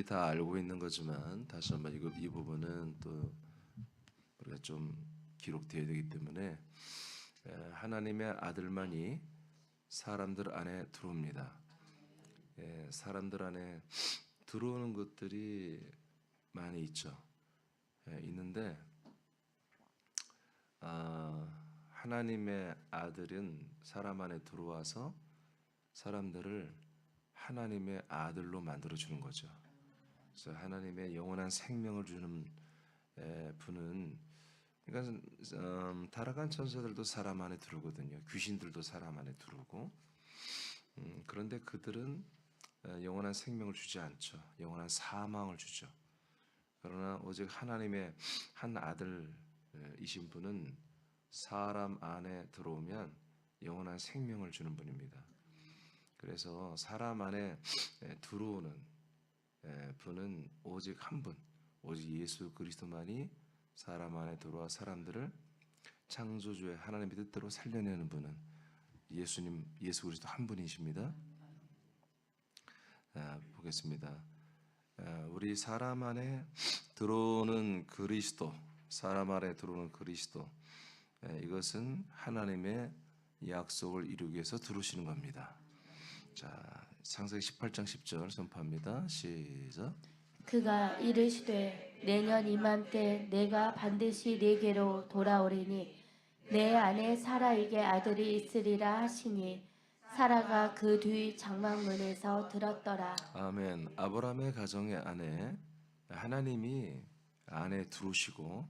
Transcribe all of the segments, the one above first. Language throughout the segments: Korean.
이미 다 알고 있는 거지만 다시 한번 이 부분은 또 우리가 좀 기록되어야 되기 때문에 하나님의 아들만이 사람들 안에 들어옵니다. 사람들 안에 들어오는 것들이 많이 있죠. 있는데 하나님의 아들은 사람 안에 들어와서 사람들을 하나님의 아들로 만들어 주는 거죠. 그래서 하나님의 영원한 생명을 주는 분은, 그러니까 타락한 천사들도 사람 안에 들어오거든요. 귀신들도 사람 안에 들어오고, 그런데 그들은 영원한 생명을 주지 않죠. 영원한 사망을 주죠. 그러나 오직 하나님의 한 아들이신 분은 사람 안에 들어오면 영원한 생명을 주는 분입니다. 그래서 사람 안에 들어오는 분은 오직 한 분, 오직 예수 그리스도만이 사람 안에 들어와 사람들을 창조주의 하나님의 뜻대로 살려내는 분은 예수님, 예수 그리스도 한 분이십니다. 보겠습니다. 우리 사람 안에 들어오는 그리스도, 사람 안에 들어오는 그리스도, 이것은 하나님의 약속을 이루기 위해서 들어오시는 겁니다. 자, 창세기 18장 10절 선포합니다. 시작. 그가 이르시되 내년 이맘때 내가 반드시 네게로 돌아오리니 내 안에 사라에게 아들이 있으리라 하시니 사라가 그 뒤 장막문에서 들었더라. 아멘. 아브라함의 가정의 안에 하나님이 안에 들어오시고,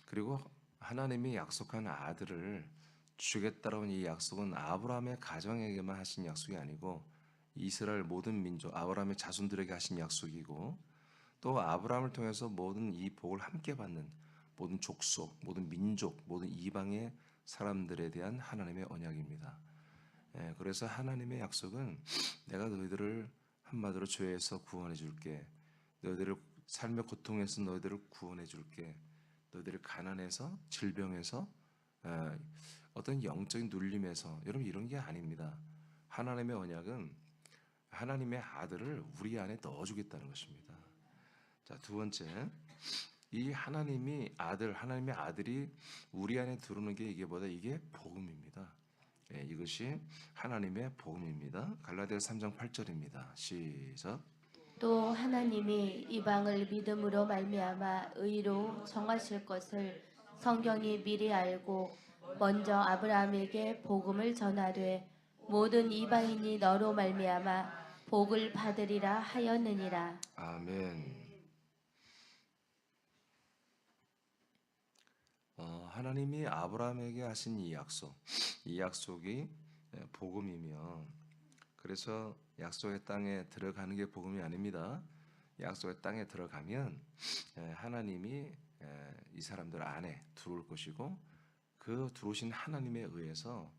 그리고 하나님이 약속한 아들을 주겠다라는 이 약속은 아브라함의 가정에게만 하신 약속이 아니고 이스라엘 모든 민족, 아브라함의 자손들에게 하신 약속이고, 또 아브라함을 통해서 모든 이 복을 함께 받는 모든 족속, 모든 민족, 모든 이방의 사람들에 대한 하나님의 언약입니다. 그래서 하나님의 약속은 내가 너희들을 한마디로 죄에서 구원해 줄게. 너희들을 삶의 고통에서 너희들을 구원해 줄게. 너희들을 가난해서 질병에서 어떤 영적인 눌림에서, 여러분 이런 게 아닙니다. 하나님의 언약은 하나님의 아들을 우리 안에 넣어주겠다는 것입니다. 자, 두 번째, 이 하나님의 아들이 우리 안에 들어오는 게 이게 복음입니다. 이것이 하나님의 복음입니다. 갈라디아서 3장 8절입니다. 시작. 또 하나님이 이방을 믿음으로 말미암아 의로 정하실 것을 성경이 미리 알고 먼저 아브라함에게 복음을 전하되 모든 이방인이 너로 말미암아 복을 받으리라 하였느니라. 아멘. 하나님이 아브라함에게 하신 이 약속이 복음이며, 그래서 약속의 땅에 들어가는 게 복음이 아닙니다. 약속의 땅에 들어가면 하나님이 이 사람들 안에 들어올 것이고, 그 들어오신 하나님에 의해서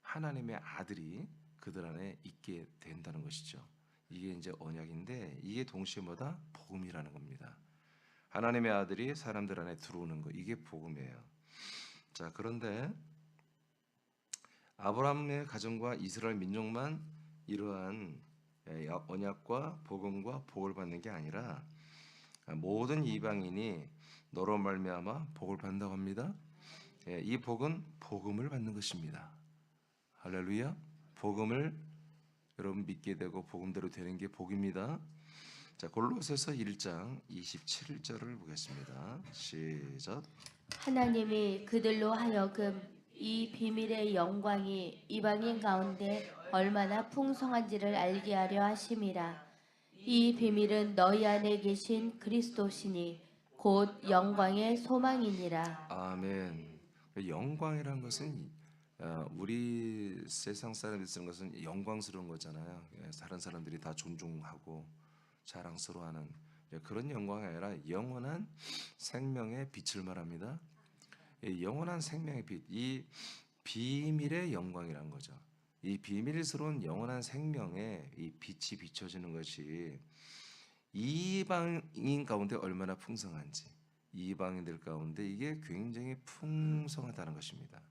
하나님의 아들이 그들 안에 있게 된다는 것이죠. 이게 이제 언약인데, 이게 동시에 뭐다? 복음이라는 겁니다. 하나님의 아들이 사람들 안에 들어오는 거, 이게 복음이에요. 자, 그런데 아브라함의 가정과 이스라엘 민족만 이러한 언약과 복음과 복을 받는 게 아니라 모든 이방인이 너로 말미암아 복을 받는다고 합니다. 이 복은 복음을 받는 것입니다. 할렐루야. 복음을 여러분 믿게 되고 복음대로 되는 게 복입니다. 자, 골로새서 1장 27절을 보겠습니다. 시작. 하나님이 그들로 하여금 이 비밀의 영광이 이방인 가운데 얼마나 풍성한지를 알게 하려 하심이라. 이 비밀은 너희 안에 계신 그리스도시니 곧 영광의 소망이니라. 아멘. 영광이라는 것은 우리 세상 사람들이 쓰는 것은 영광스러운 거잖아요. 다른 사람들이 다 존중하고 자랑스러워하는 그런 영광이 아니라 영원한 생명의 빛을 말합니다. 영원한 생명의 빛, 이 비밀의 영광이란 거죠. 이 비밀스러운 영원한 생명의 이 빛이 비춰지는 것이 이방인 가운데 얼마나 풍성한지, 이방인들 가운데 이게 굉장히 풍성하다는 것입니다.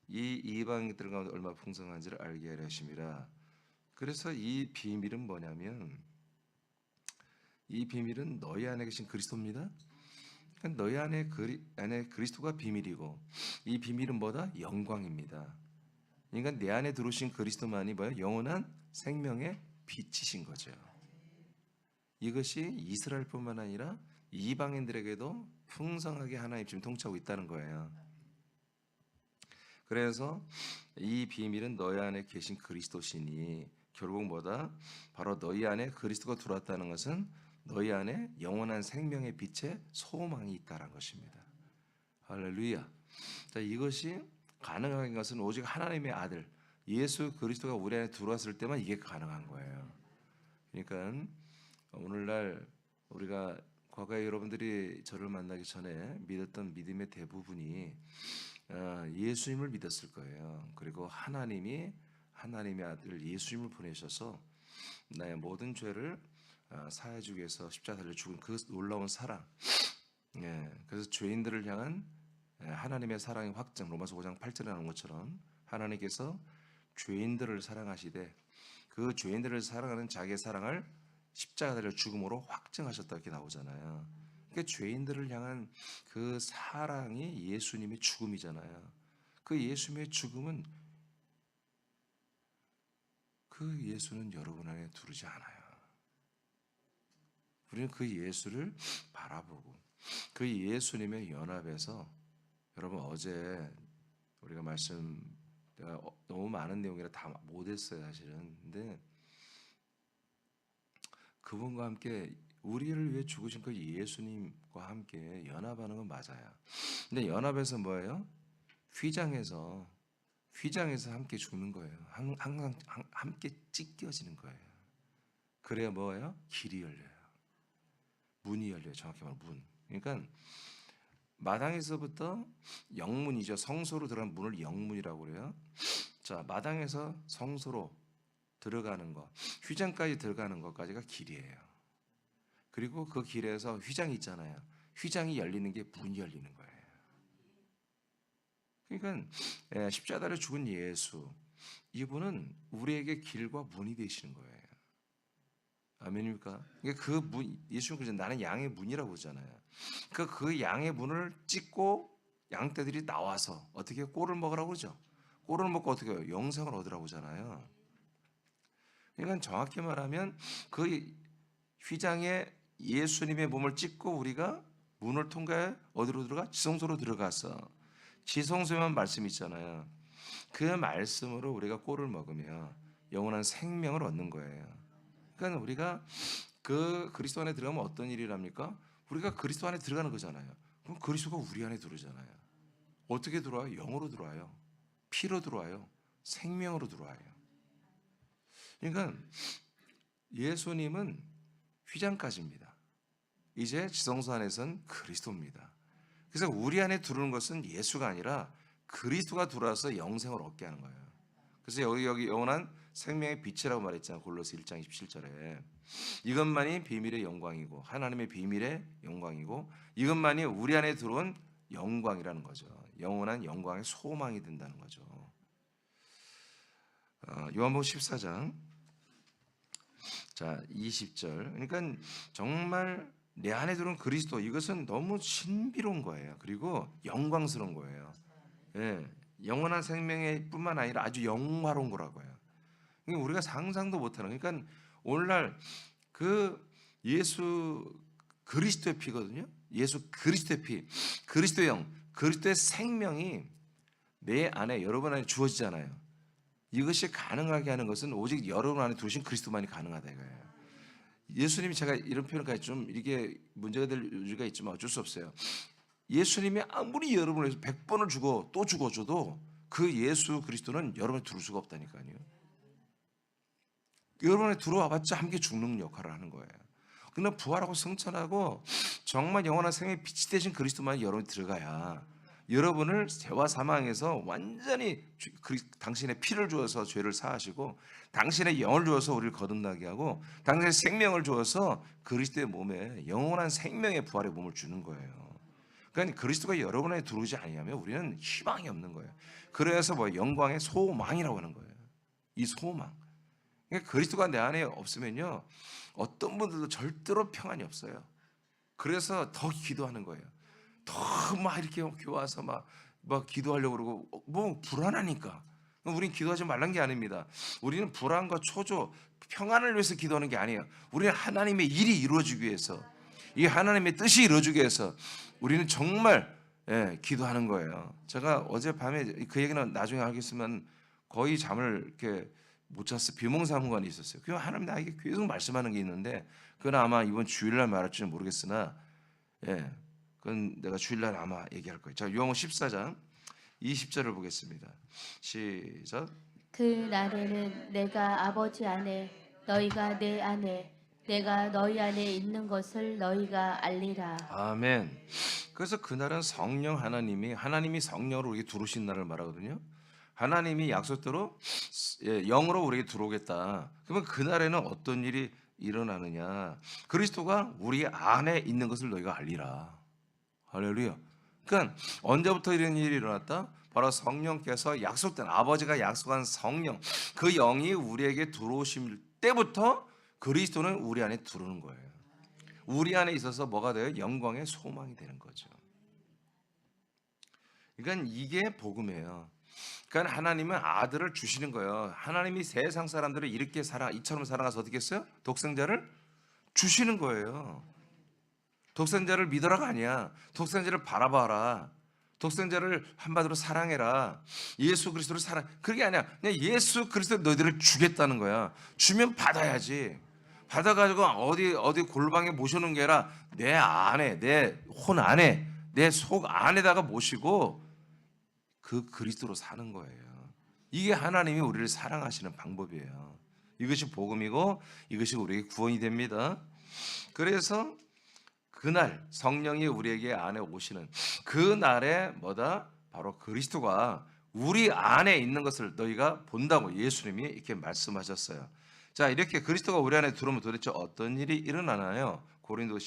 이 이방인들 가운데 얼마나 풍성한지를 알게 하려 하심이라. 그래서 이 비밀은 뭐냐면 이 비밀은 너희 안에 계신 그리스도입니다. 그러니까 너희 안에 그리스도가 비밀이고 이 비밀은 뭐다? 영광입니다. 그러니까 내 안에 들어오신 그리스도만이 뭐예요? 영원한 생명의 빛이신 거죠. 이것이 이스라엘뿐만 아니라 이방인들에게도 풍성하게 하나님 지금 통치하고 있다는 거예요. 그래서 이 비밀은 너희 안에 계신 그리스도시니 결국 뭐다? 바로 너희 안에 그리스도가 들어왔다는 것은 너희 안에 영원한 생명의 빛의 소망이 있다는 것입니다. 할렐루야. 자, 이것이 가능한 것은 오직 하나님의 아들 예수 그리스도가 우리 안에 들어왔을 때만 이게 가능한 거예요. 그러니까 오늘날 우리가 과거에 여러분들이 저를 만나기 전에 믿었던 믿음의 대부분이 예수님을 믿었을 거예요. 그리고 하나님의 아들 예수님을 보내셔서 나의 모든 죄를 사해 주기 위해서 십자가 달려 죽은 그 놀라운 사랑. 그래서 죄인들을 향한 하나님의 사랑의 확증, 로마서 5장 8절에 나오는 것처럼 하나님께서 죄인들을 사랑하시되 그 죄인들을 사랑하는 자기의 사랑을 십자가 달려 죽음으로 확증하셨다 이렇게 나오잖아요. 그러니까 죄인들을 향한 그 사랑이 예수님의 죽음이잖아요. 그 예수님의 죽음은 그 예수는 여러분 안에 두르지 않아요. 우리는 그 예수를 바라보고 그 예수님의 연합에서 여러분 어제 우리가 말씀 내가 너무 많은 내용이라 다 못했어요 사실은. 근데 그분과 함께 우리를 위해 죽으신 그 예수님과 함께 연합하는 건 맞아요. 근데 연합에서 뭐예요? 휘장에서 함께 죽는 거예요. 항상 함께 찢겨지는 거예요. 그래야 뭐예요? 길이 열려요. 문이 열려요. 정확히 말하면 문. 그러니까 마당에서부터 영문이죠. 성소로 들어간 문을 영문이라고 그래요. 자, 마당에서 성소로 들어가는 것, 휘장까지 들어가는 것까지가 길이에요. 그리고 그 길에서 휘장이 있잖아요. 휘장이 열리는 게 문이 열리는 거예요. 그러니까 십자가를 죽은 예수, 이분은 우리에게 길과 문이 되시는 거예요. 아멘입니까? 그러니까 그 문, 예수님 그러잖아요. 나는 양의 문이라고 그러잖아요. 그 양의 문을 찢고 양떼들이 나와서 어떻게 꼴을 먹으라고 그러죠? 꼴을 먹고 어떻게 해요? 영생을 얻으라고 하잖아요. 그러니까 정확히 말하면 그 휘장에 예수님의 몸을 찢고 우리가 문을 통과해 어디로 들어가? 지성소로 들어가서 지성소에만 말씀이 있잖아요. 그 말씀으로 우리가 꼴을 먹으며 영원한 생명을 얻는 거예요. 그러니까 우리가 그 그리스도 안에 들어가면 어떤 일이랍니까? 우리가 그리스도 안에 들어가는 거잖아요. 그럼 그리스도가 우리 안에 들어오잖아요. 어떻게 들어와요? 영으로 들어와요. 피로 들어와요. 생명으로 들어와요. 그러니까 예수님은 휘장까지입니다. 이제 지성소 안에서는 그리스도입니다. 그래서 우리 안에 들어오는 것은 예수가 아니라 그리스도가 들어와서 영생을 얻게 하는 거예요. 그래서 여기 영원한 생명의 빛이라고 말했잖아요. 골로새 1장 27절에. 이것만이 비밀의 영광이고 하나님의 비밀의 영광이고 이것만이 우리 안에 들어온 영광이라는 거죠. 영원한 영광의 소망이 된다는 거죠. 요한복음 14장 자 20절. 그러니까 정말 내 안에 들어온 그리스도 이것은 너무 신비로운 거예요. 그리고 영광스러운 거예요. 예, 영원한 생명의 뿐만 아니라 아주 영화로운 거라고요. 그러니까 우리가 상상도 못하는. 그러니까 오늘날 그 예수 그리스도의 피거든요. 예수 그리스도의 피, 그리스도의 영, 그리스도의 생명이 내 안에 여러분 안에 주어지잖아요. 이것이 가능하게 하는 것은 오직 여러분 안에 두신 그리스도만이 가능하다 이거예요. 예수님이 제가 이런 표현까지 좀 이게 문제가 될 여지가 있지만 어쩔 수 없어요. 예수님이 아무리 여러분을 위해서 100번을 주고 또 죽어줘도 그 예수 그리스도는 여러분에 들어올 수가 없다니까요. 여러분에 들어와봤자 함께 죽는 역할을 하는 거예요. 그러나 부활하고 승천하고 정말 영원한 생명의 빛이 되신 그리스도만 여러분이 들어가야 여러분을 죄와 사망에서 완전히 당신의 피를 주어서 죄를 사하시고 당신의 영을 주어서 우리를 거듭나게 하고 당신의 생명을 주어서 그리스도의 몸에 영원한 생명의 부활의 몸을 주는 거예요. 그러니까 그리스도가 여러분 안에 들어오지 아니하면 우리는 희망이 없는 거예요. 그래서 뭐 영광의 소망이라고 하는 거예요. 이 소망. 그러니까 그리스도가 내 안에 없으면요, 어떤 분들도 절대로 평안이 없어요. 그래서 더 기도하는 거예요. 더 막 이렇게 교회 와서 막 기도하려고 그러고 뭐 불안하니까. 우리는 기도하지 말란 게 아닙니다. 우리는 불안과 초조, 평안을 위해서 기도하는 게 아니에요. 우리는 하나님의 일이 이루어지기 위해서, 이 하나님의 뜻이 이루어지기 위해서 우리는 정말 기도하는 거예요. 제가 어젯밤에 그 얘기는 나중에 하겠지만 거의 잠을 이렇게 못 잤어요. 비몽사몽간이 있었어요. 그 하나님 나에게 계속 말씀하는 게 있는데 그건 아마 이번 주일날 말할지는 모르겠으나 그건 내가 주일날 아마 얘기할 거예요. 자, 요한복음 14장 20절을 보겠습니다. 시작. 그 날에는 내가 아버지 안에 너희가 내 안에 내가 너희 안에 있는 것을 너희가 알리라. 아멘. 그래서 그날은 성령 하나님이 성령으로 우리에게 들어오신 날을 말하거든요. 하나님이 약속대로 영으로 우리에게 들어오겠다. 그러면 그날에는 어떤 일이 일어나느냐? 그리스도가 우리 안에 있는 것을 너희가 알리라. 할렐루야. 그러니까 언제부터 이런 일이 일어났다? 바로 성령께서 아버지가 약속한 성령, 그 영이 우리에게 들어오실 때부터 그리스도는 우리 안에 들어오는 거예요. 우리 안에 있어서 뭐가 돼요? 영광의 소망이 되는 거죠. 그러니까 이게 복음이에요. 그러니까 하나님은 아들을 주시는 거예요. 하나님이 세상 사람들을 이렇게 이처럼 사랑해서 어떻게 했어요? 독생자를 주시는 거예요. 독생자를 믿어라가 아니야. 독생자를 바라봐라. 독생자를 한마디로 사랑해라. 예수 그리스도를 그게 아니야. 그냥 예수 그리스도 너희들을 주겠다는 거야. 주면 받아야지. 받아가지고 어디 골방에 모셔놓은 게 아니라 내 안에, 내 혼 안에, 내 속 안에다가 모시고 그 그리스도로 사는 거예요. 이게 하나님이 우리를 사랑하시는 방법이에요. 이것이 복음이고 이것이 우리에게 구원이 됩니다. 그래서 그날 성령이 우리에게 안에 오시는 그 날에 뭐다? 바로 그리스도가 우리 안에 있는 것을 너희가 본다고 예수님이 이렇게 말씀하셨어요. 자, 이렇게 그리스도가 우리 안에 들어오면 도대체 어떤 일이 일어나나요? 고린도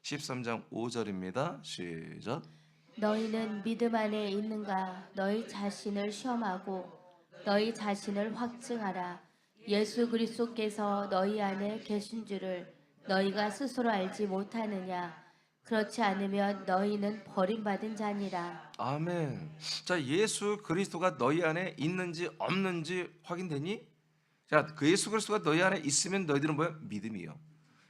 13장 5절입니다. 시작. 너희는 믿음 안에 있는가? 너희 자신을 시험하고 너희 자신을 확증하라. 예수 그리스도께서 너희 안에 계신 줄을 너희가 스스로 알지 못하느냐? 그렇지 않으면 너희는 버림받은 자니라. 아멘. 자, 예수 그리스도가 너희 안에 있는지 없는지 확인되니? 자, 그 예수 그리스도가 너희 안에 있으면 너희들은 뭐야? 믿음이요.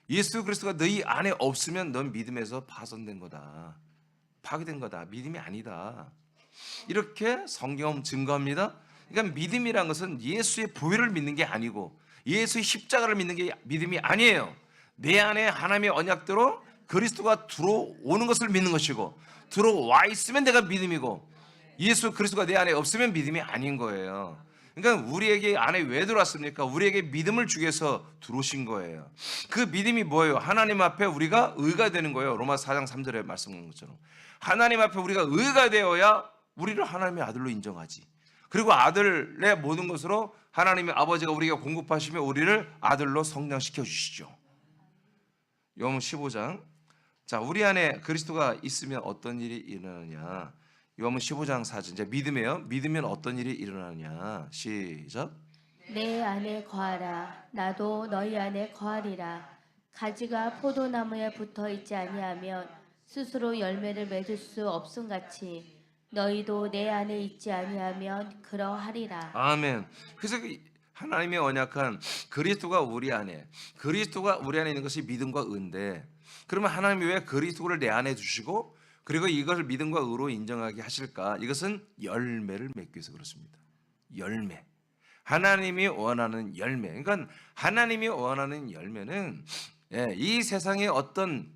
예수 그리스도가 너희 안에 없으면 넌 믿음에서 파손된 거다. 파괴된 거다. 믿음이 아니다. 이렇게 성경 증거합니다. 그러니까 믿음이란 것은 예수의 보혈을 믿는 게 아니고 예수의 십자가를 믿는 게 믿음이 아니에요. 내 안에 하나님의 언약대로 그리스도가 들어오는 것을 믿는 것이고 들어와 있으면 내가 믿음이고 예수 그리스도가 내 안에 없으면 믿음이 아닌 거예요. 그러니까 우리에게 안에 왜 들어왔습니까? 우리에게 믿음을 주기 위해서 들어오신 거예요. 그 믿음이 뭐예요? 하나님 앞에 우리가 의가 되는 거예요. 로마서 4장 3절에 말씀한 것처럼 하나님 앞에 우리가 의가 되어야 우리를 하나님의 아들로 인정하지. 그리고 아들의 모든 것으로 하나님의 아버지가 우리가 공급하시며 우리를 아들로 성장시켜 주시죠. 요한복음 15장. 자, 우리 안에 그리스도가 있으면 어떤 일이 일어나느냐? 요한복음 15장 4절. 이제 믿음이에요. 믿으면 어떤 일이 일어나느냐? 시작. 내 안에 거하라. 나도 너희 안에 거하리라. 가지가 포도나무에 붙어 있지 아니하면 스스로 열매를 맺을 수 없음같이 너희도 내 안에 있지 아니하면 그러하리라. 아멘. 그래서 하나님의 언약한 그리스도가 우리 안에 있는 것이 믿음과 의인데, 그러면 하나님이 왜 그리스도를 내 안에 두시고 그리고 이것을 믿음과 의로 인정하게 하실까? 이것은 열매를 맺기 위해서 그렇습니다. 열매. 하나님이 원하는 열매. 그러니까 하나님이 원하는 열매는 이 세상에 어떤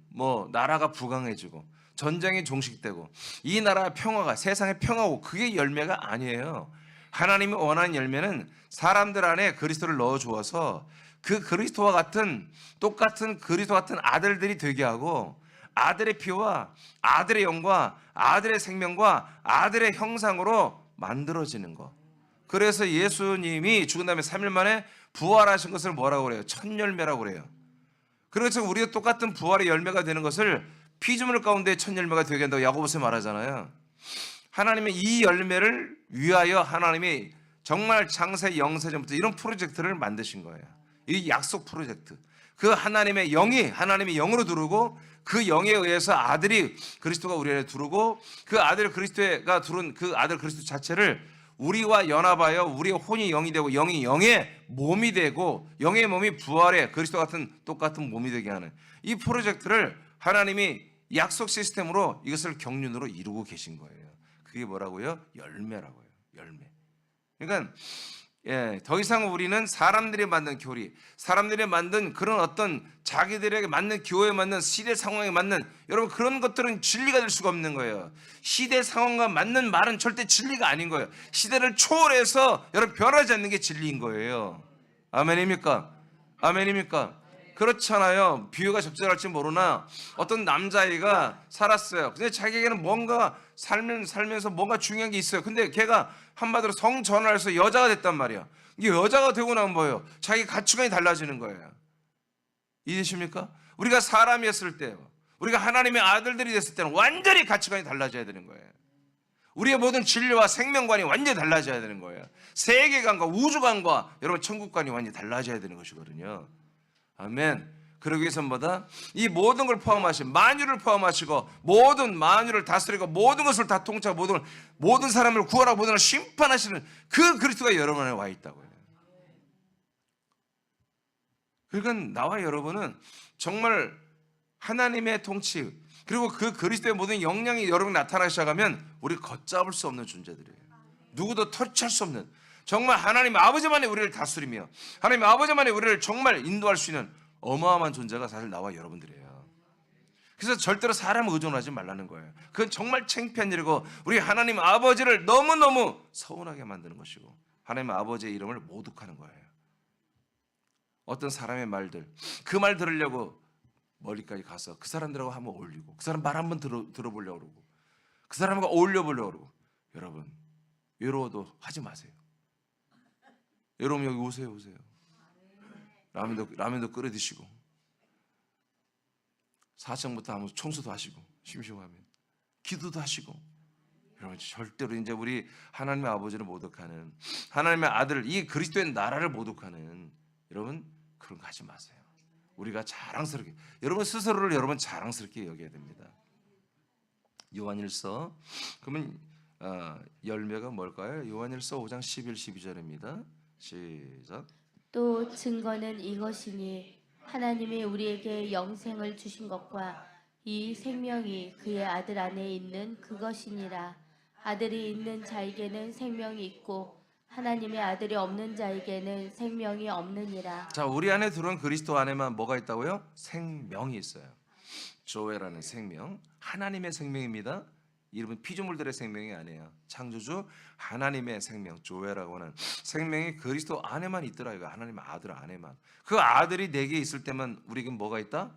나라가 부강해지고 전쟁이 종식되고 이 나라 평화가 세상의 평화고 그게 열매가 아니에요. 하나님이 원하는 열매는 사람들 안에 그리스도를 넣어 주어서 그 그리스도와 같은 똑같은 그리스도 같은 아들들이 되게 하고 아들의 피와 아들의 영과 아들의 생명과 아들의 형상으로 만들어지는 것. 그래서 예수님이 죽은 다음에 3일 만에 부활하신 것을 뭐라고 그래요? 첫 열매라고 그래요. 그래서 우리가 똑같은 부활의 열매가 되는 것을 피조물 가운데 첫 열매가 되게 한다고 야고보서에 말하잖아요. 하나님의 이 열매를 위하여 하나님이 정말 창세 영세전부터 이런 프로젝트를 만드신 거예요. 이 약속 프로젝트. 그 하나님의 영으로 들어오고 그 영에 의해서 아들이 그리스도가 우리 안에 들어오고 그 아들 그리스도가 들어온 그 아들 그리스도 자체를 우리와 연합하여 우리의 혼이 영이 되고 영이 영의 몸이 되고 영의 몸이 부활해 그리스도 같은 똑같은 몸이 되게 하는 이 프로젝트를 하나님이 약속 시스템으로 이것을 경륜으로 이루고 계신 거예요. 그게 뭐라고요? 열매라고요. 열매. 그러니까 더 이상 우리는 사람들이 만든 교리, 사람들이 만든 그런 어떤 자기들에게 맞는 교회에 맞는 시대 상황에 맞는 여러분 그런 것들은 진리가 될 수가 없는 거예요. 시대 상황과 맞는 말은 절대 진리가 아닌 거예요. 시대를 초월해서 여러분 변하지 않는 게 진리인 거예요. 아멘입니까? 아멘입니까? 그렇잖아요. 비유가 적절할지 모르나 어떤 남자아이가 살았어요. 근데 자기에게는 뭔가 살면서 뭔가 중요한 게 있어요. 근데 걔가 한마디로 성전환을 해서 여자가 됐단 말이야. 이게 여자가 되고 나면 뭐예요? 자기 가치관이 달라지는 거예요. 이해되십니까? 우리가 사람이었을 때, 우리가 하나님의 아들들이 됐을 때는 완전히 가치관이 달라져야 되는 거예요. 우리의 모든 진리와 생명관이 완전히 달라져야 되는 거예요. 세계관과 우주관과 여러분 천국관이 완전히 달라져야 되는 것이거든요. 아멘. 그러기 위해서는 뭐다? 이 모든 걸 포함하신 만유를 포함하시고 모든 만유를 다스리고 모든 것을 다 통치하고 모든 사람을 구원하고 모든 걸 심판하시는 그 그리스도가 여러분 안에 와 있다고요. 그러니까 나와 여러분은 정말 하나님의 통치 그리고 그 그리스도의 모든 영향이 여러분 나타나기 시작하면 우리 걷잡을 수 없는 존재들이에요. 누구도 터치할 수 없는 정말 하나님 아버지만이 우리를 다스리며 하나님 아버지만이 우리를 정말 인도할 수 있는 어마어마한 존재가 사실 나와 여러분들이에요. 그래서 절대로 사람을 의존하지 말라는 거예요. 그건 정말 창피한 일이고 우리 하나님 아버지를 너무너무 서운하게 만드는 것이고 하나님 아버지의 이름을 모독하는 거예요. 어떤 사람의 말들 그 말 들으려고 멀리까지 가서 그 사람들하고 한번 어울리고 그 사람 말 한번 들어보려고 그러고 그 사람과 어울려 보려고 그러고 여러분 외로워도 하지 마세요. 여러분 여기 오세요. 라면도 끓여 드시고 4층부터 한번 청소도 하시고 심심하면 기도도 하시고 여러분 절대로 이제 우리 하나님의 아버지를 모독하는 하나님의 아들 이 그리스도의 나라를 모독하는 여러분 그런 거 하지 마세요. 우리가 자랑스럽게 여러분 스스로를 여러분 자랑스럽게 여겨야 됩니다. 요한일서 그러면 열매가 뭘까요? 요한일서 5장 11, 12절입니다. 시작. 또 증거는 이것이니 하나님이 우리에게 영생을 주신 것과 이 생명이 그의 아들 안에 있는 그것이니라. 아들이 있는 자에게는 생명이 있고 하나님의 아들이 없는 자에게는 생명이 없느니라. 자, 우리 안에 들어온 그리스도 안에만 뭐가 있다고요? 생명이 있어요. 조회라는 생명, 하나님의 생명입니다. 이름은 피조물들의 생명이 아니에요. 창조주 하나님의 생명, 조회라고 하는 생명이 그리스도 안에만 있더라. 이거 하나님의 아들 안에만. 그 아들이 내게 있을 때만 우리에게 뭐가 있다?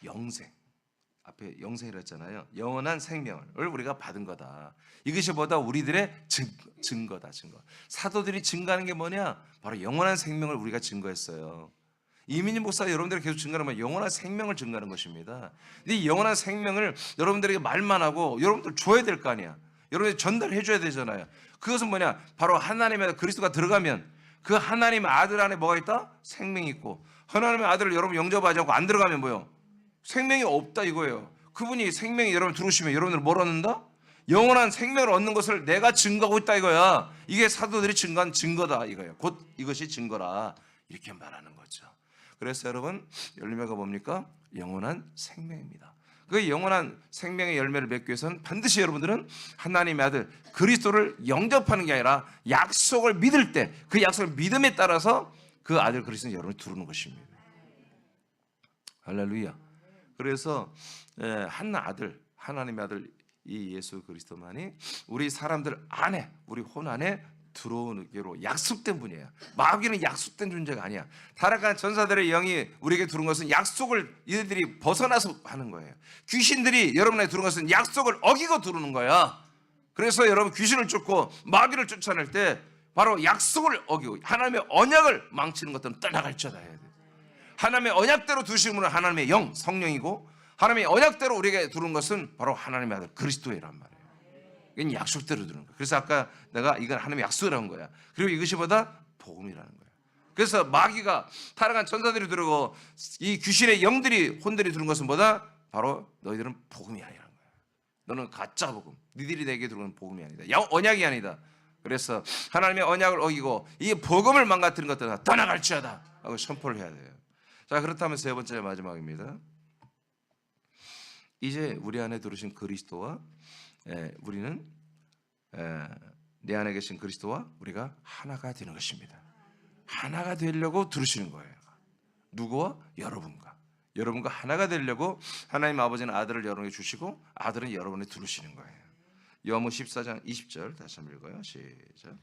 영생. 앞에 영생이라 했잖아요. 영원한 생명을 우리가 받은 거다. 이것이 보다 우리들의 증거다. 증거. 사도들이 증거하는 게 뭐냐? 바로 영원한 생명을 우리가 증거했어요. 이민희 목사 여러분들이 계속 증거하면 영원한 생명을 증거하는 것입니다. 근데 이 영원한 생명을 여러분들에게 말만 하고 여러분들 줘야 될 거 아니야. 여러분들 전달해 줘야 되잖아요. 그것은 뭐냐? 바로 하나님의 그리스도가 들어가면 그 하나님의 아들 안에 뭐가 있다? 생명이 있고 하나님의 아들을 여러분 영접하지 않고 안 들어가면 뭐요? 생명이 없다 이거예요. 그분이 생명이 여러분 들어오시면 여러분들 뭘 얻는다? 영원한 생명을 얻는 것을 내가 증거하고 있다 이거야. 이게 사도들이 증거한 증거다 이거예요. 곧 이것이 증거라 이렇게 말하는 거죠. 그래서 여러분 열매가 뭡니까? 영원한 생명입니다. 그 영원한 생명의 열매를 맺기 위해서는 반드시 여러분들은 하나님의 아들 그리스도를 영접하는 게 아니라 약속을 믿을 때 그 약속을 믿음에 따라서 그 아들 그리스도는 여러분이 두르는 것입니다. 할렐루야. 그래서 한 아들 하나님의 아들 이 예수 그리스도만이 우리 사람들 안에 우리 혼 안에 들어오기로 약속된 분이에요. 마귀는 약속된 존재가 아니야. 타락한 전사들의 영이 우리에게 들어온 것은 약속을 이들이 벗어나서 하는 거예요. 귀신들이 여러분에게 들어온 것은 약속을 어기고 들어오는 거야. 그래서 여러분 귀신을 쫓고 마귀를 쫓아낼 때 바로 약속을 어기고 하나님의 언약을 망치는 것들은 떠나갈지어다 해야 돼. 하나님의 언약대로 두신 분은 하나님의 영 성령이고 하나님의 언약대로 우리에게 들어온 것은 바로 하나님의 아들 그리스도이란 말이에요. 이건 약속대로 들은 거야. 그래서 아까 내가 이건 하나님의 약속이라는 거야. 그리고 이것이 뭐다? 복음이라는 거야. 그래서 마귀가 타락한 천사들이 들고 이 귀신의 영들이 혼들이 들은 것은 뭐다? 바로 너희들은 복음이 아니라는 거야. 너는 가짜 복음. 니들이 내게 들어오는 복음이 아니다. 언약이 아니다. 그래서 하나님의 언약을 어기고 이 복음을 망가뜨린 것들은 다 떠나갈지어다 하고 선포를 해야 돼요. 자, 그렇다면 세 번째 마지막입니다. 이제 우리 안에 들으신 그리스도와 우리는 내 안에 계신 그리스도와 우리가 하나가 되는 것입니다. 하나가 되려고 들으시는 거예요. 누구와? 여러분과. 여러분과 하나가 되려고 하나님 아버지는 아들을 여러분에게 주시고 아들은 여러분에 두르시는 거예요. 요한복음 14장 20절 다시 한번 읽어요. 시작.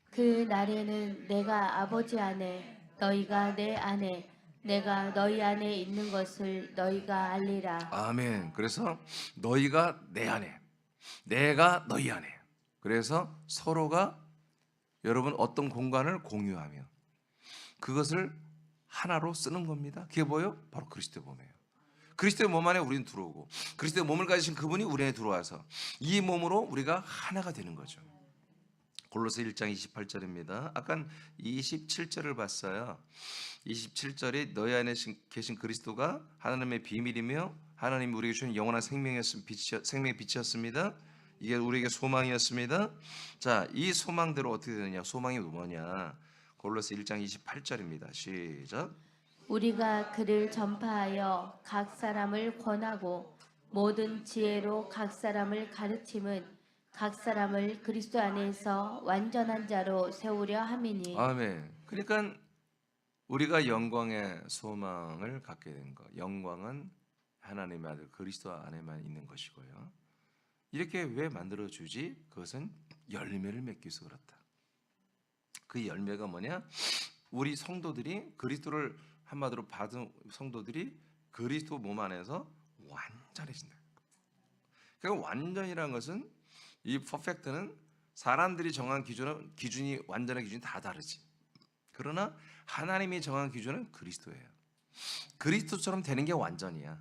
그 날에는 내가 아버지 안에 너희가 내 안에 내가 너희 안에 있는 것을 너희가 알리라. 아멘. 그래서 너희가 내 안에 내가 너희 안에. 그래서 서로가 여러분 어떤 공간을 공유하며 그것을 하나로 쓰는 겁니다. 그게 뭐예요? 바로 그리스도의 몸이에요. 그리스도의 몸 안에 우리는 들어오고 그리스도의 몸을 가지신 그분이 우리 안에 들어와서 이 몸으로 우리가 하나가 되는 거죠. 골로새 1장 28절입니다. 아까 27절을 봤어요. 27절이 너희 안에 계신 그리스도가 하나님의 비밀이며 하나님이 우리에게 주신 영원한 생명의 빛이었습니다. 이게 우리에게 소망이었습니다. 자, 이 소망대로 어떻게 되느냐? 소망이 뭐냐? 골로새 1장 28절입니다. 시작. 우리가 그를 전파하여 각 사람을 권하고 모든 지혜로 각 사람을 가르침은 각 사람을 그리스도 안에서 완전한 자로 세우려 함이니. 아멘. 그러니까 우리가 영광의 소망을 갖게 된 것. 영광은 하나님의 아들 그리스도 안에만 있는 것이고요. 이렇게 왜 만들어주지? 그것은 열매를 맺기 위해서 그렇다. 그 열매가 뭐냐? 우리 성도들이 그리스도를 한마디로 받은 성도들이 그리스도 몸 안에서 완전해진다. 그러니까 완전이라는 것은 이 퍼펙트는 사람들이 정한 기준이 완전한 기준이 다 다르지. 그러나 하나님이 정한 기준은 그리스도예요. 그리스도처럼 되는 게 완전이야.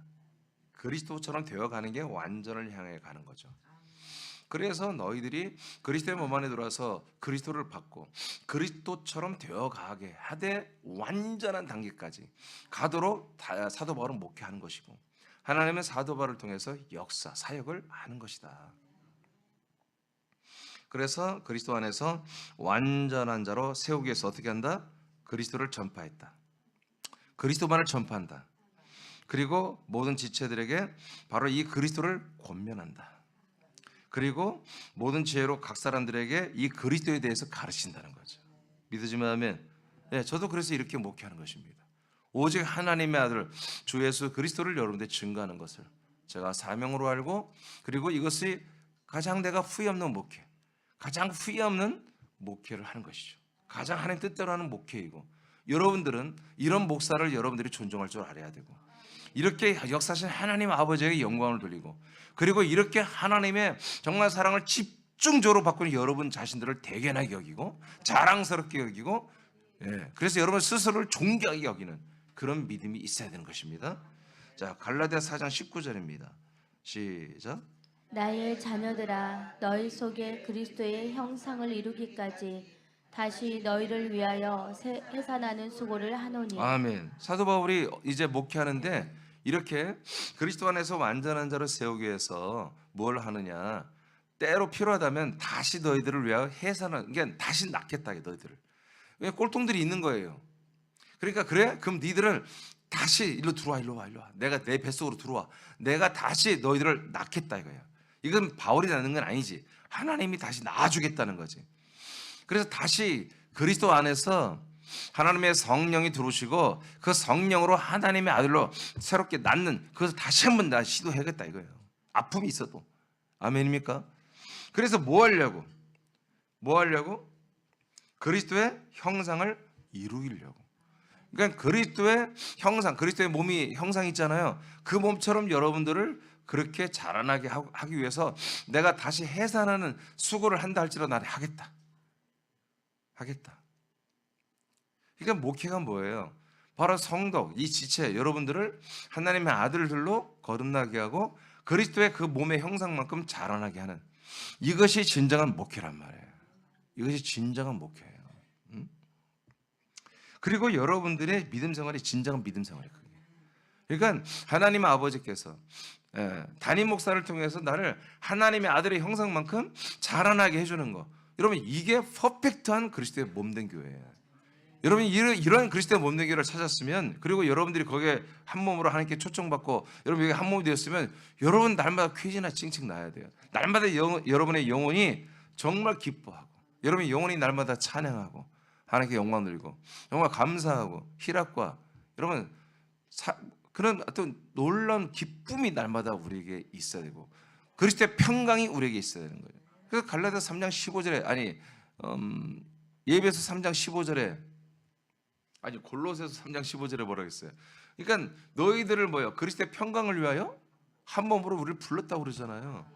그리스도처럼 되어가는 게 완전을 향해 가는 거죠. 그래서 너희들이 그리스도의 몸 안에 들어와서 그리스도를 받고 그리스도처럼 되어가게 하되 완전한 단계까지 가도록 사도 바울은 목회하는 것이고 하나님은 사도 바울을 통해서 역사, 사역을 하는 것이다. 그래서 그리스도 안에서 완전한 자로 세우기 위해서 어떻게 한다? 그리스도를 전파했다. 그리스도만을 전파한다. 그리고 모든 지체들에게 바로 이 그리스도를 권면한다. 그리고 모든 지혜로 각 사람들에게 이 그리스도에 대해서 가르친다는 거죠. 믿으시면 하면 저도 그래서 이렇게 목회하는 것입니다. 오직 하나님의 아들 주 예수 그리스도를 여러분들 증거하는 것을 제가 사명으로 알고 그리고 이것이 가장 내가 후회 없는 목회, 가장 후회 없는 목회를 하는 것이죠. 가장 하나님 뜻대로 하는 목회이고 여러분들은 이런 목사를 여러분들이 존중할 줄 알아야 되고 이렇게 역사하신 하나님 아버지에게 영광을 돌리고 그리고 이렇게 하나님의 정말 사랑을 집중적으로 받고 여러분 자신들을 대견하게 여기고 자랑스럽게 여기고 그래서 여러분 스스로를 존경하게 여기는 그런 믿음이 있어야 되는 것입니다. 자, 갈라디아 4장 19절입니다. 시작. 나의 자녀들아 너희 속에 그리스도의 형상을 이루기까지 다시 너희를 위하여 해산하는 수고를 하노니. 아멘. 사도 바울이 이제 목회하는데 이렇게 그리스도 안에서 완전한 자로 세우기 위해서 뭘 하느냐? 때로 필요하다면 다시 너희들을 위하여 해산하는, 그러니까 다시 낳겠다 너희들을. 왜 꼴통들이 있는 거예요. 그러니까 그래? 그럼 니들을 다시 일로 들어와, 일로 와. 내가 내 뱃속으로 들어와. 내가 다시 너희들을 낳겠다 이거야. 이건 바울이 낳는 건 아니지. 하나님이 다시 낳아주겠다는 거지. 그래서 다시 그리스도 안에서 하나님의 성령이 들어오시고 그 성령으로 하나님의 아들로 새롭게 낳는 그것을 다시 한번 나 시도해야겠다 이거예요. 아픔이 있어도. 아멘입니까? 그래서 뭐 하려고? 그리스도의 형상을 이루려고. 그러니까 그리스도의 형상, 그리스도의 몸이 형상 있잖아요. 그 몸처럼 여러분들을 그렇게 자라나게 하기 위해서 내가 다시 해산하는 수고를 한다 할지라도 나는 하겠다. 그러니까 목회가 뭐예요? 바로 성도, 이 지체 여러분들을 하나님의 아들들로 거듭나게 하고 그리스도의 그 몸의 형상만큼 자라나게 하는 이것이 진정한 목회란 말이에요. 이것이 진정한 목회예요. 그리고 여러분들의 믿음 생활이 진정한 믿음 생활이에요. 그러니까 하나님 아버지께서 담임 목사를 통해서 나를 하나님의 아들의 형상만큼 자라나게 해주는 거, 여러분 이게 퍼펙트한 그리스도의 몸된 교회예요. 여러분이 이런 그리스도의 몸된 교회를 찾았으면, 그리고 여러분들이 거기에 한 몸으로 하나님께 초청받고 여러분 여기 한 몸이 되었으면, 여러분 날마다 퀴즈나 칭칭 나야 돼요. 날마다 여러분의 영혼이 정말 기뻐하고, 여러분의 영혼이 날마다 찬양하고, 하나님께 영광 돌리고, 정말 감사하고, 희락과 여러분 그런 어떤 놀라운 기쁨이 날마다 우리에게 있어야 되고, 그리스도의 평강이 우리에게 있어야 되는 거예요. 그래서 갈라디아서 3장 15절에 예배서 3장 15절에 골로새서 3장 15절에 뭐라고 했어요? 그러니까 너희들을 그리스도의 평강을 위하여 한 몸으로 우리를 불렀다고 그러잖아요.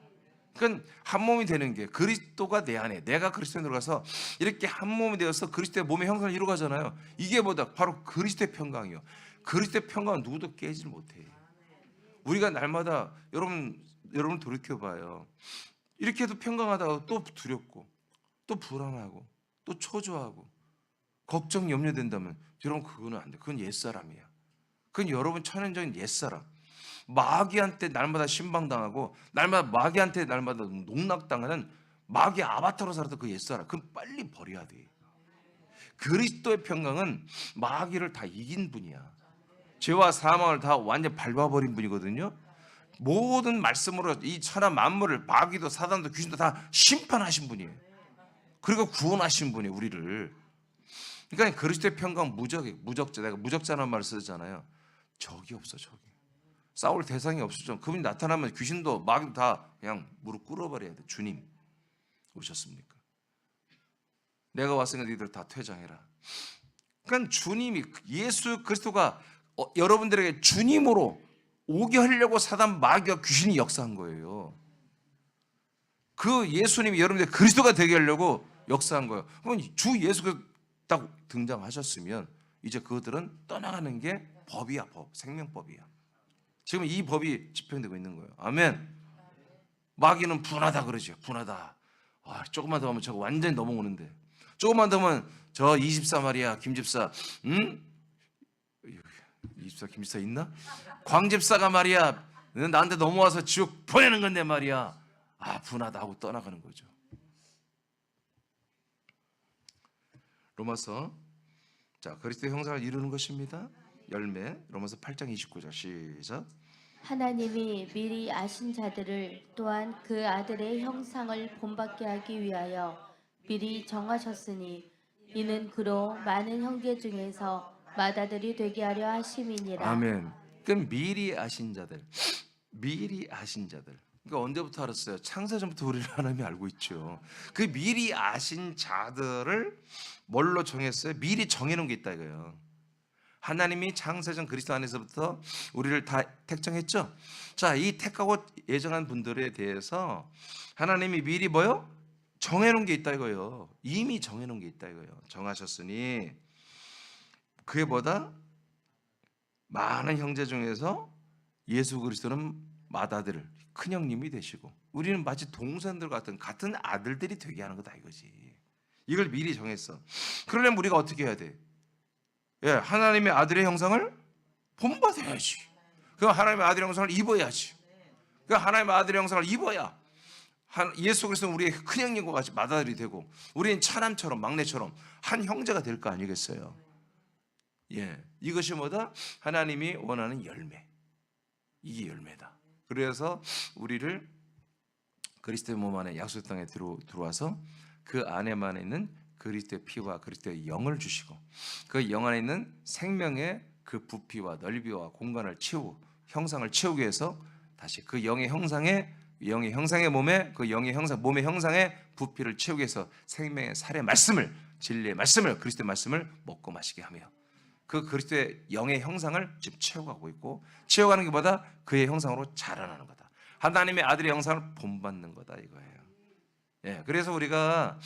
그러니까 한 몸이 되는 게 그리스도가 내 안에, 내가 그리스도에 들어가서 이렇게 한 몸이 되어서 그리스도의 몸의 형상을 이루어가잖아요. 이게 바로 그리스도의 평강이요. 그리스도의 평강은 누구도 깨지를 못해. 우리가 날마다 여러분 돌이켜봐요. 이렇게 해도 평강하다가 또 두렵고, 또 불안하고, 또 초조하고, 걱정 염려된다면 여러분 그거는 안 돼. 그건 옛사람이야. 그건 여러분 천연적인 옛사람. 마귀한테 날마다 신방당하고, 날마다 마귀한테 날마다 농락당하는 마귀 아바타로 살았던 그 옛사람, 그건 빨리 버려야 돼. 그리스도의 평강은 마귀를 다 이긴 분이야. 죄와 사망을 다 완전 밟아버린 분이거든요. 모든 말씀으로 이 천하 만물을, 마귀도 사단도 귀신도 다 심판하신 분이에요. 그리고 구원하신 분이에요, 우리를. 그러니까 그리스도의 평강 무적자. 내가 무적자라는 말을 쓰잖아요. 적이 없어, 적이. 싸울 대상이 없었죠. 그분이 나타나면 귀신도 마귀도 다 그냥 무릎 꿇어버려야 돼. 주님 오셨습니까? 내가 왔으니까 너희들 다 퇴장해라. 그러니까 주님이, 예수 그리스도가 여러분들에게 주님으로 오게 하려고 사단, 마귀와 귀신이 역사한 거예요. 그 예수님이 여러분들 그리스도가 되게 하려고 역사한 거예요. 그럼 주 예수가 딱 등장하셨으면 이제 그들은 떠나가는 게 법이야, 법, 생명법이야. 지금 이 법이 집행되고 있는 거예요. 아멘. 마귀는 분하다 그러죠. 분하다. 조금만 더 하면 저거 완전히 넘어오는데, 조금만 더 하면 저 이집사 말이야, 김집사, 이집사 김집사 있나? 광집사가 말이야, 나한테 넘어와서 지옥 보내는 건데 말이야. 분하다 하고 떠나가는 거죠. 로마서, 그리스도의 형상을 이루는 것입니다. 열매. 로마서 8장 29절 시작. 하나님이 미리 아신 자들을 또한 그 아들의 형상을 본받게 하기 위하여 미리 정하셨으니, 이는 그로 많은 형제 중에서 맏아들이 되게 하려 하심이니라. 아멘. 그럼 미리 아신 자들, 미리 아신 자들. 그러니까 언제부터 알았어요? 창세전부터 우리를 하나님이 알고 있죠. 그 미리 아신 자들을 뭘로 정했어요? 미리 정해놓은 게 있다 이거예요. 하나님이 창세전 그리스도 안에서부터 우리를 다 택정했죠. 자, 이 택하고 예정한 분들에 대해서 하나님이 미리 정해놓은 게 있다 이거예요. 이미 정해놓은 게 있다 이거예요. 정하셨으니 그게 많은 형제 중에서 예수 그리스도는 맏아들, 큰형님이 되시고, 우리는 마치 동생들 같은 아들들이 되게 하는 거다 이거지. 이걸 미리 정했어. 그러려면 우리가 어떻게 해야 돼? 하나님의 아들의 형상을 본받아야지. 그럼 하나님의 아들의 형상을 입어야지. 그 하나님의 아들의 형상을 입어야 예수 그리스도는 우리의 큰형님과 같이 맏아들이 되고, 우리는 차남처럼, 막내처럼 한 형제가 될 거 아니겠어요? 이것이 하나님이 원하는 열매. 이게 열매다. 그래서 우리를 그리스도의 몸 안에 약속의 땅에 들어와서 그 안에만 있는 그리스도의 피와 그리스도의 영을 주시고, 그 영 안에 있는 생명의 그 부피와 넓이와 공간을 채우고, 형상을 채우기 위해서 다시 그 영의 형상의 몸에, 그 영의 형상, 몸의 형상의 부피를 채우기 위해서 생명의 살의 말씀을, 진리의 말씀을, 그리스도의 말씀을 먹고 마시게 하며, 그 그리스도의 영의 형상을 지금 채워가고 있고, 채워가는 것보다 그의 형상으로 자라나는 거다. 하나님의 아들의 형상을 본받는 거다 이거예요. 그래서 우리가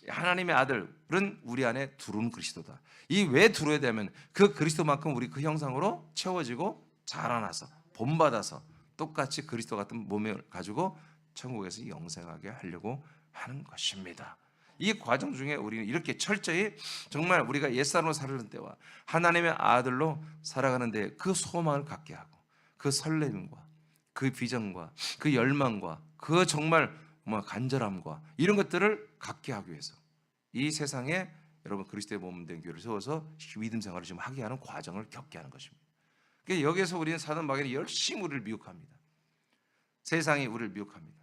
하나님의 아들은 우리 안에 두른 그리스도다. 이 왜 두려야 되면 그 그리스도만큼 우리 그 형상으로 채워지고 자라나서 본받아서 똑같이 그리스도 같은 몸을 가지고 천국에서 영생하게 하려고 하는 것입니다. 이 과정 중에 우리는 이렇게 철저히 정말 우리가 옛사람으로 살아가는 때와 하나님의 아들로 살아가는 데 그 소망을 갖게 하고 그 설렘과 그 비전과 그 열망과 그 정말 간절함과 이런 것들을 갖게 하기 위해서 이 세상에 여러분 그리스도의 몸 된 교회를 세워서 믿음 생활을 지금 하게 하는 과정을 겪게 하는 것입니다. 그러니까 여기에서 우리는 사단 마귀는 열심히 우리를 미혹합니다. 세상이 우리를 미혹합니다.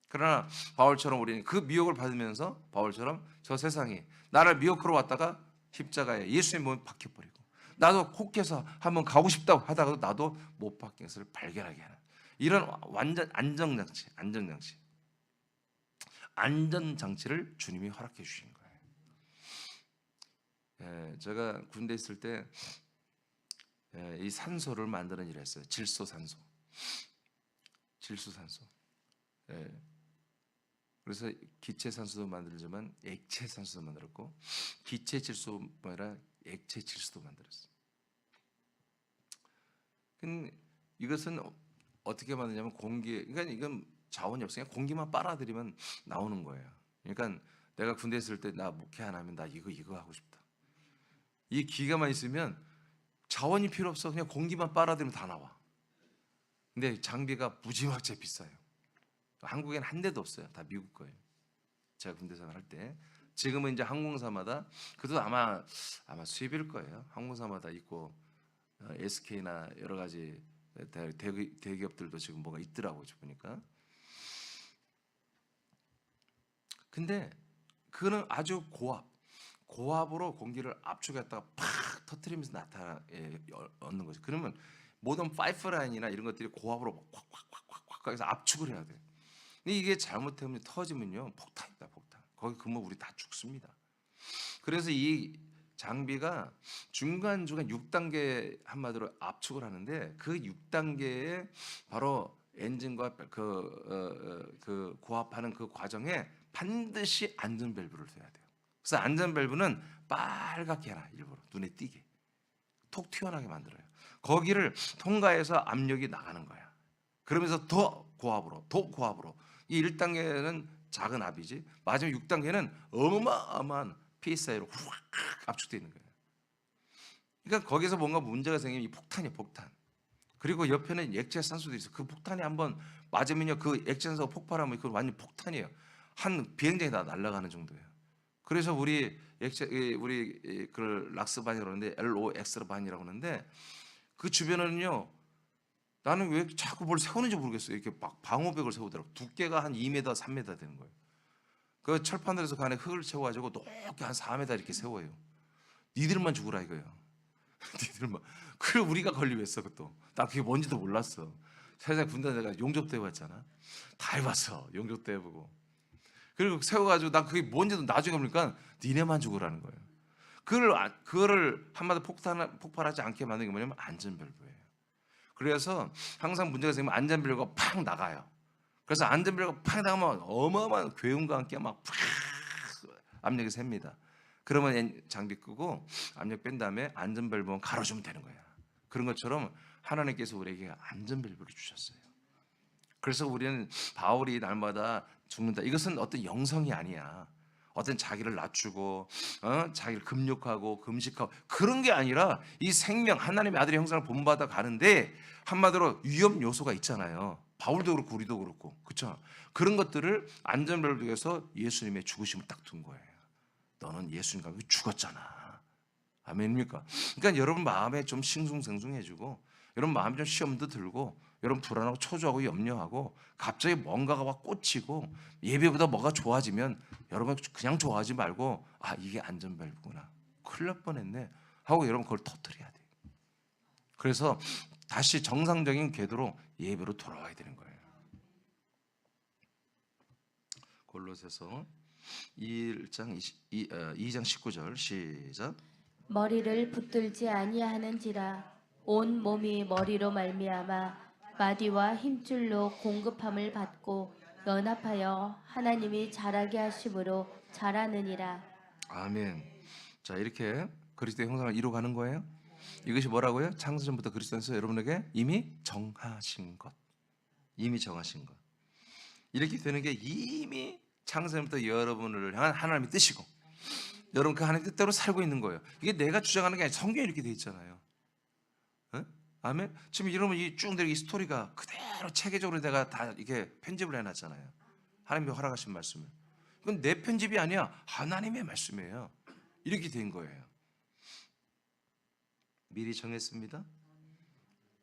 그러나 바울처럼 우리는 그 미혹을 받으면서 바울처럼 저 세상이 나를 미혹하러 왔다가 십자가에 예수의 몸에 박혀버리고 나도 혹해서 한번 가고 싶다고 하다가도 나도 못 박힌 것을 발견하게 하는 이런 완전 안전장치를 주님이 허락해 주신 거예요. 제가 군대 있을 때 이 산소를 만드는 일을 했어요. 질소산소. 그래서 기체산소도 만들지만 액체산소도 만들었고 기체질소가 아니라 액체질소도 만들었어요. 근데 이것은 어떻게 만드냐면 그러니까 이건 자원이 없으니까 공기만 빨아들이면 나오는 거예요. 그러니까 내가 군대 있을 때 나 목회 안 하면 나 이거 하고 싶다. 이 기계만 있으면 자원이 필요 없어. 그냥 공기만 빨아들이면 다 나와. 근데 장비가 무지막지하게 비싸요. 한국에는 한 대도 없어요. 다 미국 거예요. 제가 군대 생활할 때. 지금은 이제 항공사마다 그것도 아마 수입일 거예요. 항공사마다 있고 SK나 여러 가지 대기업들도 지금 뭐가 있더라고요. 보니까. 근데 그거는 아주 고압으로 공기를 압축했다가 팍 터트리면서 얻는 거죠. 그러면 모든 파이프라인이나 이런 것들이 고압으로 콱콱콱콱 해서 압축을 해야 돼요. 근데 이게 잘못되면 터지면요 폭탄이다. 거기 근무 우리 다 죽습니다. 그래서 이 장비가 중간중간 6단계 한마디로 압축을 하는데 그 6단계에 바로 엔진과 그 고압하는 그 과정에 반드시 안전 밸브를 둬야 돼요. 그래서 안전 밸브는 빨갛게 해라. 일부러 눈에 띄게 톡 튀어나게 만들어요. 거기를 통과해서 압력이 나가는 거야. 그러면서 더 고압으로 이 1단계는 작은 압이지 마지막 6단계는 어마어마한 PSI로 확 압축되어 있는 거예요. 그러니까 거기서 뭔가 문제가 생기면 이 폭탄이에요. 폭탄. 그리고 옆에는 액체산소도 있어요. 그 폭탄이 한번 맞으면요 그 액체산소가 폭발하면 그건 완전 폭탄이에요. 한 비행장이 다 날아가는 정도예요. 그래서 우리 그 락스반이라고 하는데 LOX반이라고 하는데 그 주변에는요 나는 왜 자꾸 뭘 세우는지 모르겠어요. 이렇게 막 방호벽을 세우더라고. 두께가 한 2m, 3m 되는 거예요. 그 철판들에서 그 안에 흙을 채워가지고 높게 한 4m 이렇게 세워요. 니들만 죽으라 이거예요. 니들만. 그래 우리가 걸리겠어 그것도. 나 그게 뭔지도 몰랐어. 세상에 군대 내가 용접도 해봤잖아. 다 해봤어. 용접도 해보고. 그리고 세워가지고 난 그게 뭔지도 나중에 보니까 니네만 죽으라는 거예요. 그거를 한마디 폭발하지 않게 만드는 게 뭐냐면 안전밸브예요. 그래서 항상 문제가 생기면 안전밸브가 팍 나가요. 그래서 안전밸브가 팍 나가면 어마어마한 괴음과 함께 막 팍 압력이 셉니다. 그러면 장비 끄고 압력 뺀 다음에 안전밸브만 갈아주면 되는 거야. 그런 것처럼 하나님께서 우리에게 안전밸브를 주셨어요. 그래서 우리는 바울이 날마다 죽는다. 이것은 어떤 영성이 아니야. 어떤 자기를 낮추고 자기를 금욕하고 금식하고 그런 게 아니라 이 생명 하나님의 아들의 형상을 본받아 가는데 한마디로 위험 요소가 있잖아요. 바울도 그렇고 우리도 그렇고 그렇죠. 그런 것들을 안전벨을 위해서 예수님의 죽으심을 딱 둔 거예요. 너는 예수님과 죽었잖아. 아멘입니까? 그러니까 여러분 마음에 좀 싱숭생숭해지고 여러분 마음에 좀 시험도 들고 여러분 불안하고 초조하고 염려하고 갑자기 뭔가가 막 꽂히고 예배보다 뭐가 좋아지면 여러분 그냥 좋아하지 말고 아 이게 안전밸브구나 큰일 날 뻔했네 하고 여러분 그걸 터뜨려야 돼요. 그래서 다시 정상적인 궤도로 예배로 돌아와야 되는 거예요. 골로새서 2장 19절 시작. 머리를 붙들지 아니하는지라 온 몸이 머리로 말미암아 마디와 힘줄로 공급함을 받고 연합하여 하나님이 자라게 하심으로 자라느니라. 아멘. 자 이렇게 그리스도의 형상을 이루어가는 거예요. 이것이 뭐라고요? 창세전부터 그리스도에서 여러분에게 이미 정하신 것. 이미 정하신 것. 이렇게 되는 게 이미 창세부터 여러분을 향한 하나님의 뜻이고 여러분 그 하나님 뜻대로 살고 있는 거예요. 이게 내가 주장하는 게 아니라 성경에 이렇게 돼 있잖아요. 어? 아멘. 지금 여러분 이쭉 이 스토리가 그대로 체계적으로 내가 다 이렇게 편집을 해놨잖아요. 하나님이 허락하신 말씀을. 이건 내 편집이 아니야. 하나님의 말씀이에요. 이렇게 된 거예요. 미리 정했습니다.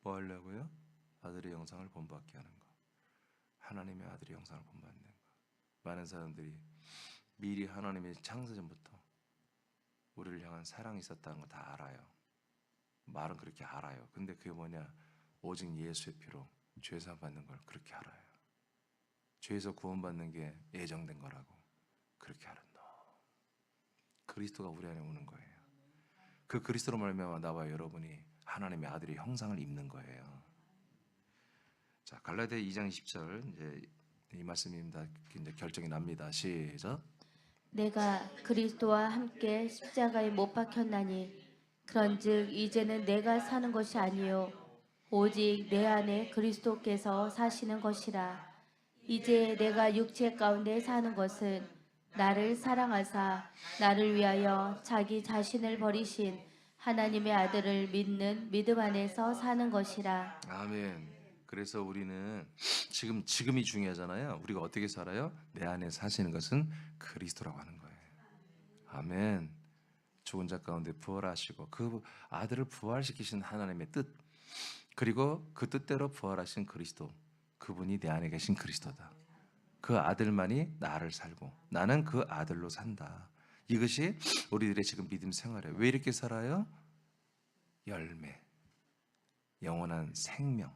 뭐 하려고요? 아들의 영상을 본받게 하는 거. 하나님의 아들의 영상을 본받는 거. 많은 사람들이 미리 하나님의 창세전부터 우리를 향한 사랑이 있었다는 거 다 알아요. 말은 그렇게 알아요. 근데 그게 뭐냐? 오직 예수의 피로 죄사함 받는 걸 그렇게 알아요. 죄에서 구원받는 게 예정된 거라고 그렇게 알았노. 그리스도가 우리 안에 오는 거예요. 그 그리스도로 말미암아 나와 여러분이 하나님의 아들의 형상을 입는 거예요. 자, 갈라디아 2장 20절 이제 이 말씀입니다. 이제 결정이 납니다. 시작. 내가 그리스도와 함께 십자가에 못 박혔나니 그런즉 이제는 내가 사는 것이 아니요 오직 내 안에 그리스도께서 사시는 것이라. 이제 내가 육체 가운데 사는 것은 나를 사랑하사 나를 위하여 자기 자신을 버리신 하나님의 아들을 믿는 믿음 안에서 사는 것이라. 아멘. 그래서 우리는 지금이 중요하잖아요. 우리가 어떻게 살아요? 내 안에 사시는 것은 그리스도라고 하는 거예요. 아멘. 죽은 자 가운데 부활하시고 그 아들을 부활시키신 하나님의 뜻, 그리고 그 뜻대로 부활하신 그리스도, 그분이 내 안에 계신 그리스도다. 그 아들만이 나를 살고 나는 그 아들로 산다. 이것이 우리들의 지금 믿음 생활이에요. 왜 이렇게 살아요? 열매, 영원한 생명,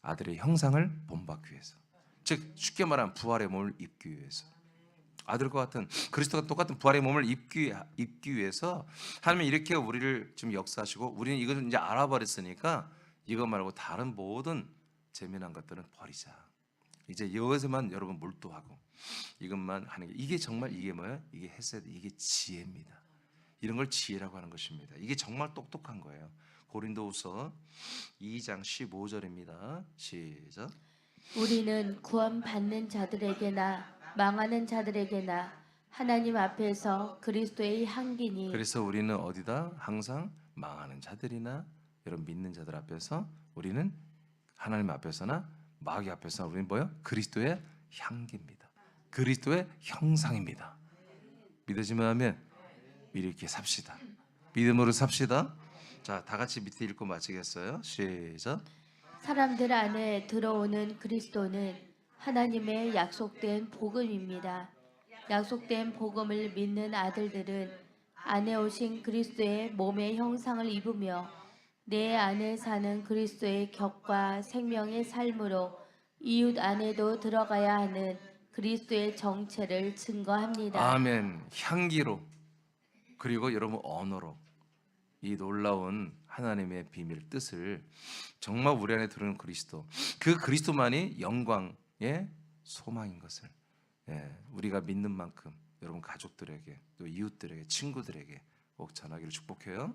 아들의 형상을 본받기 위해서. 즉 쉽게 말하면 부활의 몸을 입기 위해서. 아들과 같은 그리스도가 똑같은 부활의 몸을 입기 위해서 하나님이 이렇게 우리를 지금 역사하시고 우리는 이걸 이제 알아버렸으니까 이거 말고 다른 모든 재미난 것들은 버리자. 이제 이것에만 여러분 몰두하고 이것만 하는 게, 이게 정말 이게 뭐야? 이게 헤세드, 이게 지혜입니다. 이런 걸 지혜라고 하는 것입니다. 이게 정말 똑똑한 거예요. 고린도후서 2장 15절입니다. 시작. 우리는 구원받는 자들에게나 망하는 자들에게나 하나님 앞에서 그리스도의 향기니. 그래서 우리는 어디다? 항상 망하는 자들이나 여러분 믿는 자들 앞에서 우리는 하나님 앞에서나 마귀 앞에서나 우리는 뭐예요? 그리스도의 향기입니다. 그리스도의 형상입니다. 믿어지면 하면 이렇게 삽시다. 믿음으로 삽시다. 자, 다 같이 밑에 읽고 마치겠어요. 시작. 사람들 안에 들어오는 그리스도는 하나님의 약속된 복음입니다. 약속된 복음을 믿는 아들들은 안에 오신 그리스도의 몸의 형상을 입으며 내 안에 사는 그리스도의 격과 생명의 삶으로 이웃 안에도 들어가야 하는 그리스도의 정체를 증거합니다. 아멘. 향기로, 그리고 여러분 언어로 이 놀라운 하나님의 비밀 뜻을 정말 우리 안에 들어오는 그리스도, 그 그리스도만이 영광의 소망인 것을 우리가 믿는 만큼 여러분 가족들에게 또 이웃들에게 친구들에게 꼭 전하기를 축복해요.